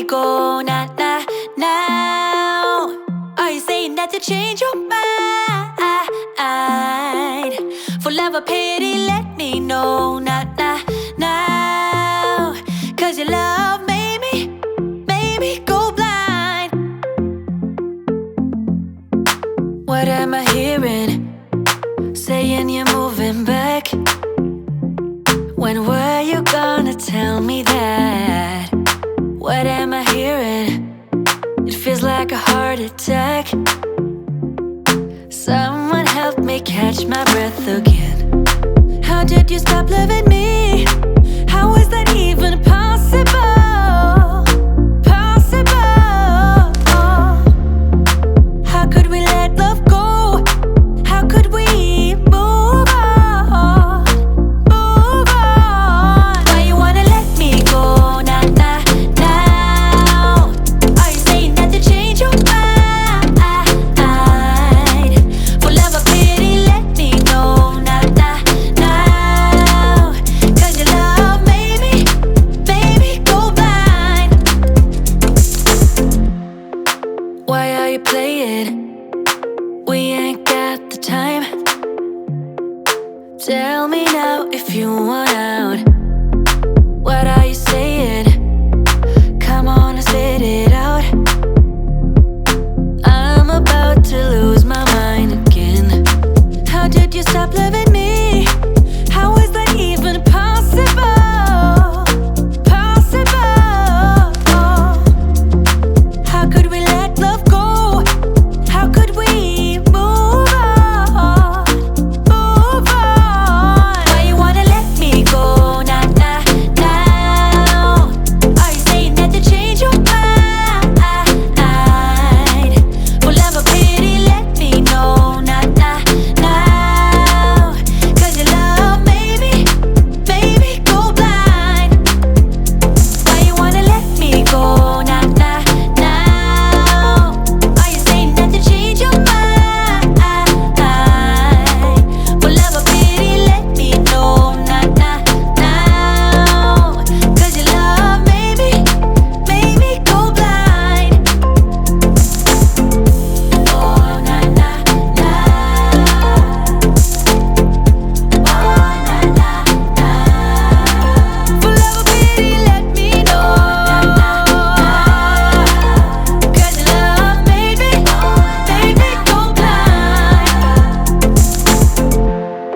go now? Are you saying that to change your mind? For love or pity, let me know now. 'Cause your love made me go blind. What am I hearing? Saying you're moving back. When were you gonna tell me that? What am I hearing? It feels like a heart attack. Someone help me catch my breath again. How did you stop loving me? How is that even possible? How could we let love go? How could we move on? Why you wanna let me go now? Are you saying that to change your mind? For love or pity, let me know now. 'Cause your love made me go blind. Why are you playing? We ain't got the time. Tell me now if you want out. What are you saying? Come on and spit it out. I'm about to lose my mind again. How did you stop loving me? How is that even possible? How could we let love go? How could we move on? Why you wanna let me go now? Are you saying that to change your mind? For love or pity, let me know now. 'Cause your love made me go blind. Why you wanna let me go now? Are you saying that to change your mind? For love or pity, let me know now. 'Cause your love made me go blind. Oh, na na na. Oh, na na na. For love or pity, let me know. 'Cause your love made me go blind.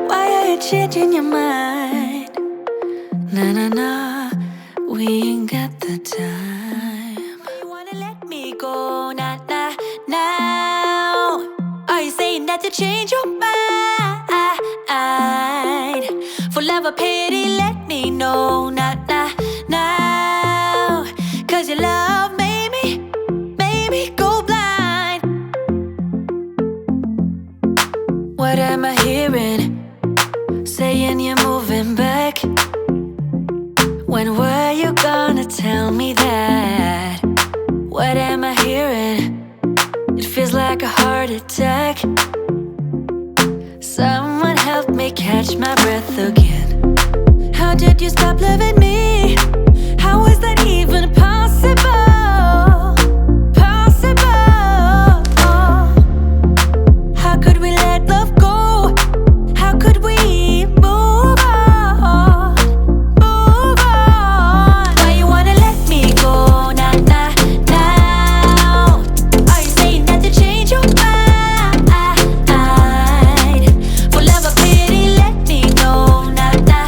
Why are you changing your mind? Na, we ain't got the time. You wanna let me go now? Are you saying that to change your mind? For love or pity, let me know now. 'Cause your love made me go blind. What am I hearing? Saying you're moving back. When were you gonna tell me that? What am I hearing? It feels like a heart attack. Someone help me catch my breath again. How did you stop loving me? How is that even possible? How could we let love go? How could we move on? Why you wanna let me go now? Are you saying that to change your mind? For love or pity, let me know now.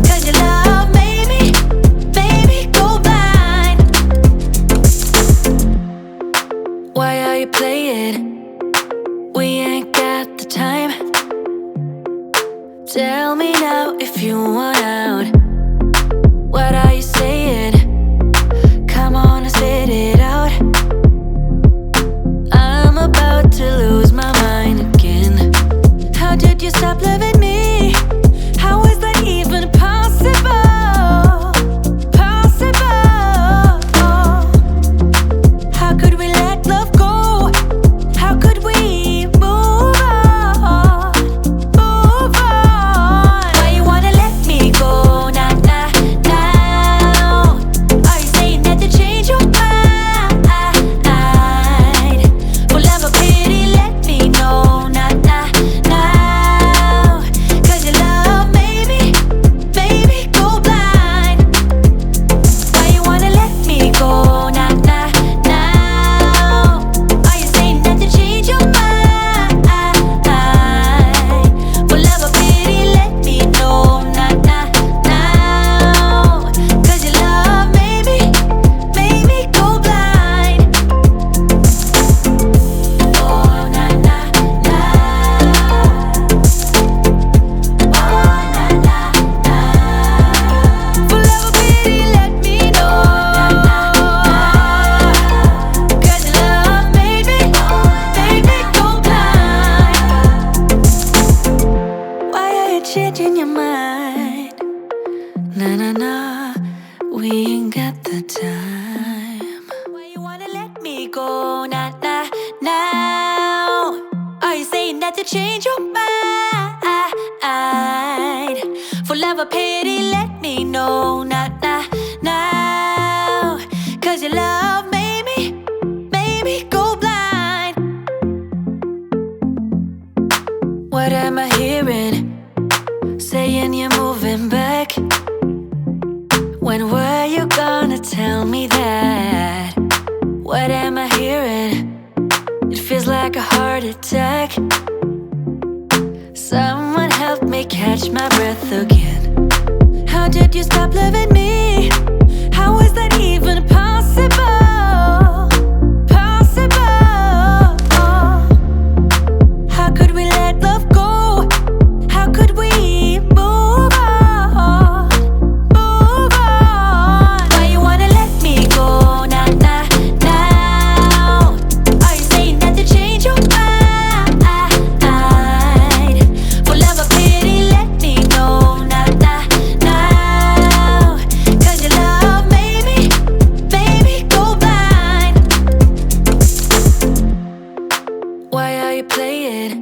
'Cause your love made me go blind. Why are you playing? We ain't got the time. Tell me now if you want out. What are you saying? Come on and spit it out. I'm about to lose my mind again. How did you stop loving me? How is that even possible? How could we let love go? How could we move on? Why you wanna let me go now? your mind. Nah, nah, nah, we ain't got the time. Why you wanna let me go? Nah, nah, now. Are you saying that to change your mind? For love or pity, let me know. Nah, nah, now. 'Cause your love made me go blind. What am I hearing? Saying you're moving back. When were you gonna tell me that? What am I hearing? It feels like a heart attack. Someone help me catch my breath again. How did you stop loving me? How is that even possible? Possible. How could we let love go? How could we move on? Move on. Why you wanna let me go? Nah, nah, now. Are you saying that to change your mind? For love or pity, let me know. Nah, nah, now. 'Cause your love made me go blind. Why are you playing?